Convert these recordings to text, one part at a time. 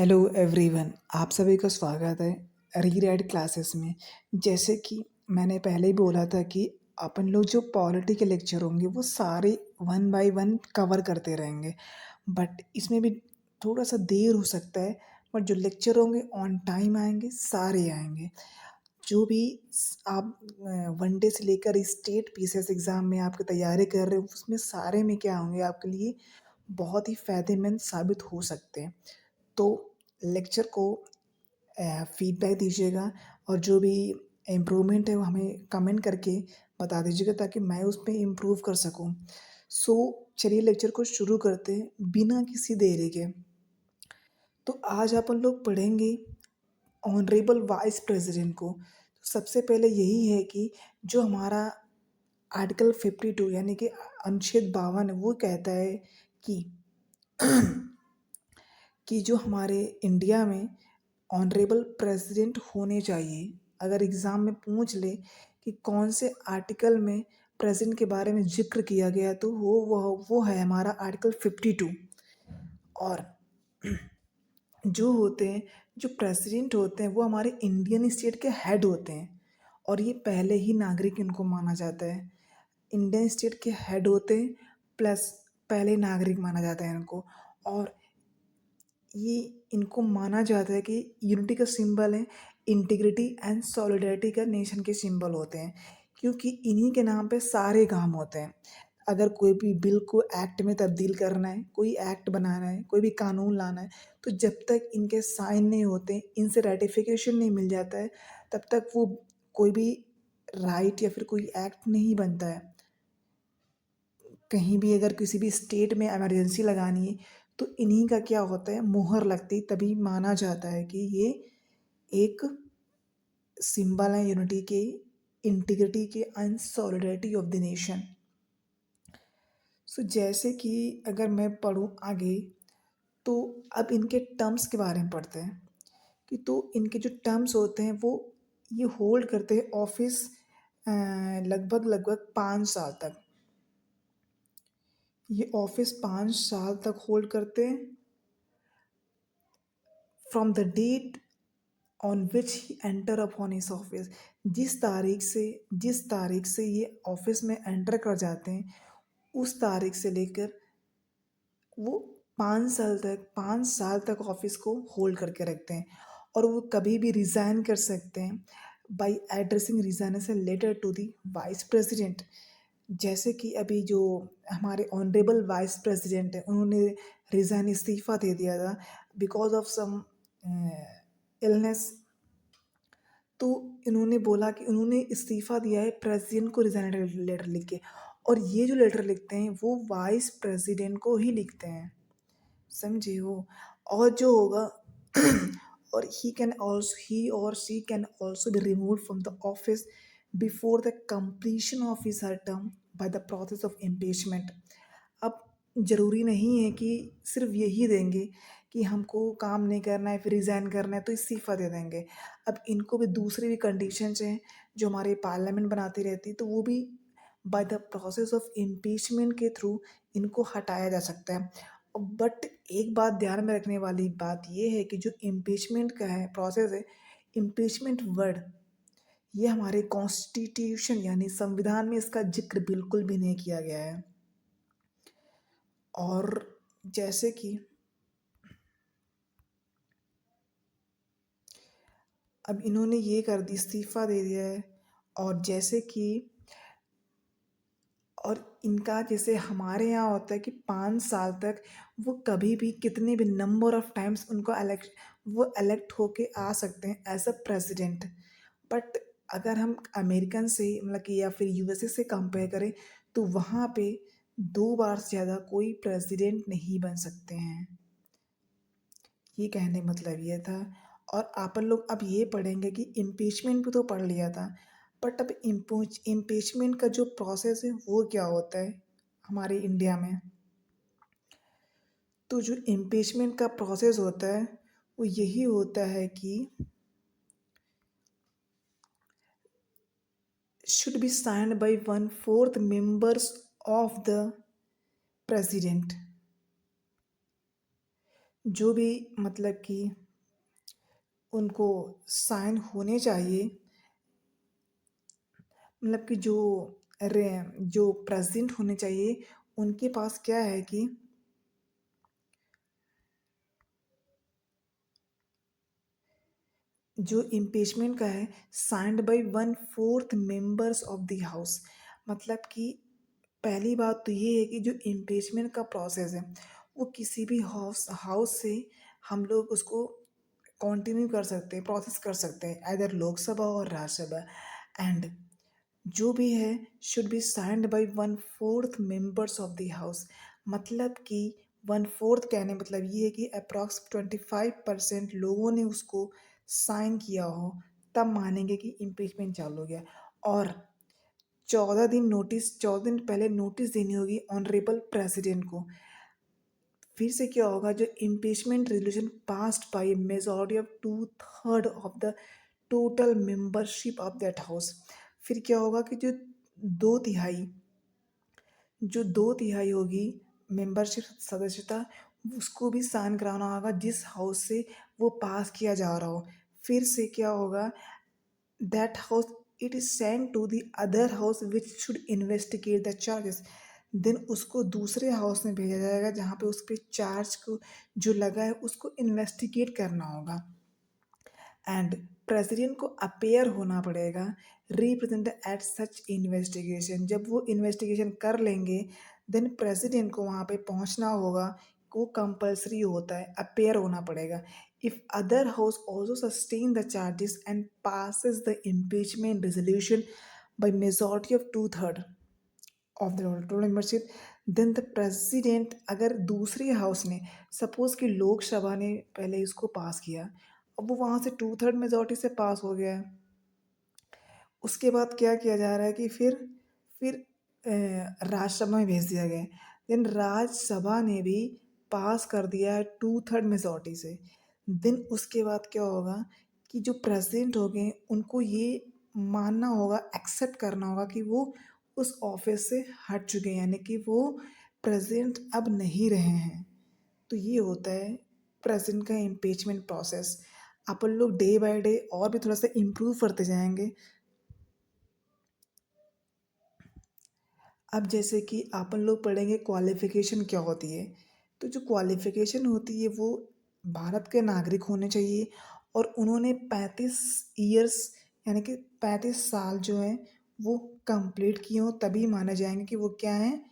Hello everyone, आप सभी का स्वागत है रीराइट क्लासेस में। जैसे कि मैंने पहले ही बोला था कि अपन लोग जो पॉलिटी के लेक्चर होंगे वो सारे वन बाय वन कवर करते रहेंगे, बट इसमें भी थोड़ा सा देर हो सकता है। बट जो लेक्चर होंगे ऑन टाइम आएंगे, सारे आएंगे। जो भी आप वनडे से लेकर स्टेट पीसीएस एग्ज़ाम में आपकी तैयारी कर रहे हो, उसमें सारे में क्या होंगे आपके लिए बहुत ही फ़ायदेमंद साबित हो सकते हैं। तो लेक्चर को फीडबैक दीजिएगा और जो भी इम्प्रूवमेंट है वो हमें कमेंट करके बता दीजिएगा ताकि मैं उस पे इम्प्रूव कर सकूँ। सो चलिए लेक्चर को शुरू करते हैं बिना किसी देरी के। तो आज अपन लोग पढ़ेंगे ऑनरेबल वाइस प्रेसिडेंट को। तो सबसे पहले यही है कि जो हमारा आर्टिकल 52 यानी कि अनुच्छेद 52 वो कहता है कि कि जो हमारे इंडिया में ऑनरेबल प्रेसिडेंट होने चाहिए। अगर एग्ज़ाम में पूछ ले कि कौन से आर्टिकल में प्रेसिडेंट के बारे में ज़िक्र किया गया तो वो है हमारा आर्टिकल 52। और जो होते हैं जो प्रेसिडेंट होते हैं वो हमारे इंडियन स्टेट के हेड होते हैं और ये पहले ही नागरिक इनको माना जाता है। इंडियन स्टेट के हेड होते हैं प्लस पहले नागरिक माना जाता है इनको। और ये इनको माना जाता है कि यूनिटी का सिंबल है, इंटीग्रिटी एंड सॉलिडरिटी का नेशन के सिंबल होते हैं, क्योंकि इन्हीं के नाम पे सारे काम होते हैं। अगर कोई भी बिल को एक्ट में तब्दील करना है, कोई एक्ट बनाना है, कोई भी कानून लाना है, तो जब तक इनके साइन नहीं होते, इनसे रेटिफिकेशन नहीं मिल जाता है, तब तक वो कोई भी राइट या फिर कोई एक्ट नहीं बनता है। कहीं भी अगर किसी भी स्टेट में इमरजेंसी लगानी है तो इन्हीं का क्या होता है, मुहर लगती, तभी माना जाता है कि ये एक सिंबल है यूनिटी के, इंटीग्रिटी के and solidarity of the nation. So जैसे कि अगर मैं पढ़ूँ आगे तो अब इनके टर्म्स के बारे में पढ़ते हैं कि तो इनके जो टर्म्स होते हैं वो ये होल्ड करते हैं ऑफिस लगभग लगभग 5 साल तक। ये ऑफिस 5 साल तक होल्ड करते हैं from the date on which he enter upon his office. जिस तारीख से ये ऑफिस में एंटर कर जाते हैं उस तारीख से लेकर वो 5 साल तक ऑफिस को होल्ड करके रखते हैं। और वो कभी भी रिज़ाइन कर सकते हैं by addressing resignation letter to the vice president. जैसे कि अभी जो हमारे ऑनरेबल वाइस प्रेसिडेंट हैं उन्होंने रिज़ाइन इस्तीफ़ा दे दिया था बिकॉज ऑफ सम इलनेस। तो इन्होंने बोला कि उन्होंने इस्तीफ़ा दिया है प्रेसिडेंट को रिज़ाइन लेटर लिख के। और ये जो लेटर लिखते हैं वो वाइस प्रेसिडेंट को ही लिखते हैं, समझे हो। और जो होगा और ही और she can also be remove from the office before the completion of his her term by the process of impeachment. अब ज़रूरी नहीं है कि सिर्फ यही देंगे कि हमको काम नहीं करना है फिर रिज़ाइन करना है तो इस्तीफ़ा दे देंगे। अब इनको भी दूसरी भी कंडीशंस हैं जो हमारे पार्लियामेंट बनाती रहती है, तो वो भी by the process of impeachment के थ्रू इनको हटाया जा सकता है। बट एक बात ध्यान में रखने वाली बात ये है कि जो इम्पीचमेंट का है प्रोसेस है, इम्पीचमेंट वर्ड ये हमारे कॉन्स्टिट्यूशन यानी संविधान में इसका जिक्र बिल्कुल भी नहीं किया गया है। और जैसे कि अब इन्होंने ये कर दी, इस्तीफ़ा दे दिया है। और जैसे कि और इनका जैसे हमारे यहाँ होता है कि 5 साल तक वो कभी भी कितने भी नंबर ऑफ टाइम्स उनको वो इलेक्ट होके आ सकते हैं एज अ प्रेसिडेंट। बट अगर हम अमेरिकन से मतलब कि या फिर यूएसए से कंपेयर करें तो वहाँ पे 2 बार से ज़्यादा कोई प्रेसिडेंट नहीं बन सकते हैं। ये कहने मतलब ये था। और अपन लोग अब ये पढ़ेंगे कि इम्पीचमेंट भी तो पढ़ लिया था, बट अब इम्पीचमेंट का जो प्रोसेस है वो क्या होता है हमारे इंडिया में। तो जो इम्पीचमेंट का प्रोसेस होता है वो यही होता है कि should be signed by 1/4 members of the president. जो भी मतलब कि उनको साइन होने चाहिए, मतलब कि रे जो प्रेज़ेंट होने चाहिए, उनके पास क्या है कि जो इम्पीचमेंट का है signed by 1/4 members of the house. मतलब कि पहली बात तो ये है कि जो इम्पीचमेंट का प्रोसेस है, वो किसी भी हाउस हाउस से हम लोग उसको कंटिन्यू कर सकते हैं, प्रोसेस कर सकते हैं, आइदर लोकसभा और राज्यसभा। एंड जो भी है should be signed by 1/4 members of the house. मतलब कि 1/4 कहने मतलब ये है कि अप्रॉक्स 25% लोगों ने उसको साइन किया हो, तब मानेंगे कि इम्पीचमेंट चालू हो गया। और 14 दिन पहले नोटिस देनी होगी ऑनरेबल प्रेसिडेंट को। फिर से क्या होगा, जो impeachment resolution passed by majority of 2/3 of the total membership of that house. फिर क्या होगा कि दो तिहाई जो दो तिहाई होगी मेंबरशिप सदस्यता, उसको भी साइन कराना होगा जिस हाउस से वो पास किया जा रहा हो। फिर से क्या होगा, that house it is send to the other house which should investigate the charges. Then उसको दूसरे हाउस में भेजा जाएगा जहाँ पे उस पर चार्ज को जो लगा है उसको इन्वेस्टिगेट करना होगा। एंड प्रेसिडेंट को अपेयर होना पड़ेगा, रिप्रेजेंट एट सच इन्वेस्टिगेशन। जब वो इन्वेस्टिगेशन कर लेंगे, देन प्रेसिडेंट को वहाँ पे पहुँचना होगा। वो कंपल्सरी होता है, अपेयर होना पड़ेगा। If other house also sustain the charges and passes the impeachment resolution by majority of 2/3 of the total membership, then the president, अगर दूसरी हाउस ने सपोज कि लोकसभा ने पहले इसको पास किया, अब वो वहाँ से 2/3 मेजॉरिटी से पास हो गया है। उसके बाद क्या किया जा रहा है कि फिर राज्यसभा में भेज दिया गया है। देन राज्यसभा ने भी पास कर दिया है 2/3 मेजॉरिटी से। देन उसके बाद क्या होगा कि जो प्रेसिडेंट हो गए उनको ये मानना होगा, एक्सेप्ट करना होगा कि वो उस ऑफिस से हट चुके हैं, यानी कि वो प्रेसिडेंट अब नहीं रहे हैं। तो ये होता है प्रेसिडेंट का इम्पीचमेंट प्रोसेस। अपन लोग डे बाय डे और भी थोड़ा सा इम्प्रूव करते जाएंगे। अब जैसे कि अपन लोग पढ़ेंगे क्वालिफ़िकेशन क्या होती है। तो जो क्वालिफ़िकेशन होती है वो भारत के नागरिक होने चाहिए और उन्होंने 35 ईयर्स यानी कि 35 साल जो हैं वो कंप्लीट किए हों, तभी माने जाएंगे कि वो क्या हैं,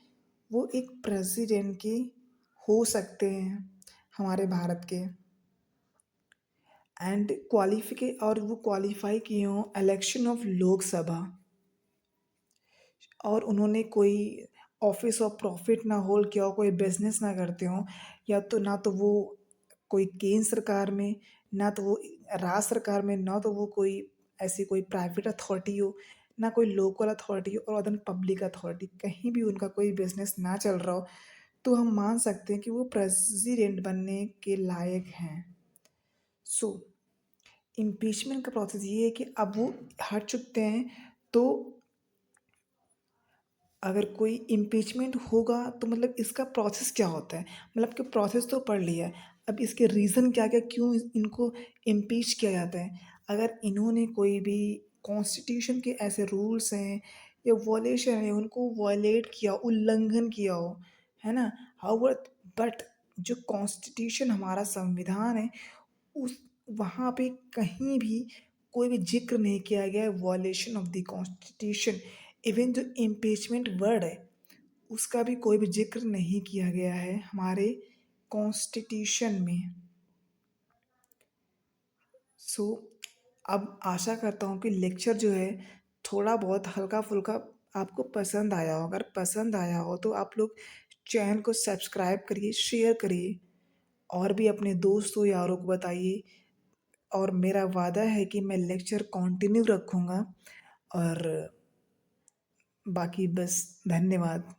वो एक प्रेसिडेंट के हो सकते हैं हमारे भारत के। एंड क्वालिफिके और वो क्वालिफाई किए हों इलेक्शन ऑफ लोकसभा, और उन्होंने कोई ऑफिस ऑफ प्रॉफिट ना होल्ड किया हो, कोई बिजनेस ना करते हों, या तो ना तो वो कोई केंद्र सरकार में, ना तो वो राज्य सरकार में, ना तो वो कोई ऐसी कोई प्राइवेट अथॉरिटी हो, ना कोई लोकल अथॉरिटी हो, और देन पब्लिक अथॉरिटी, कहीं भी उनका कोई बिजनेस ना चल रहा हो, तो हम मान सकते हैं कि वो प्रेसिडेंट बनने के लायक हैं। सो इम्पीचमेंट का प्रोसेस ये है कि अब वो हट चुकते हैं, तो अगर कोई इम्पीचमेंट होगा तो मतलब इसका प्रोसेस क्या होता है, मतलब कि प्रोसेस तो पढ़ लिया है, अब इसके रीज़न क्या क्या क्यों इनको इम्पीच किया जाता है। अगर इन्होंने कोई भी कॉन्स्टिट्यूशन के ऐसे रूल्स हैं या वॉलेशन है उनको वॉयलेट किया, उल्लंघन किया हो, है ना। हाउएवर, बट जो कॉन्स्टिट्यूशन हमारा संविधान है उस वहाँ पे कहीं भी कोई भी ज़िक्र नहीं किया गया है violation of the constitution. Even जो इम्पीचमेंट वर्ड है उसका भी कोई भी ज़िक्र नहीं किया गया है हमारे कॉन्स्टिट्यूशन में। सो अब आशा करता हूँ कि लेक्चर जो है थोड़ा बहुत हल्का-फुल्का आपको पसंद आया हो। अगर पसंद आया हो तो आप लोग चैनल को सब्सक्राइब करिए, शेयर करिए और भी अपने दोस्तों यारों को बताइए। और मेरा वादा है कि मैं लेक्चर कंटिन्यू रखूँगा। और बाकी बस धन्यवाद।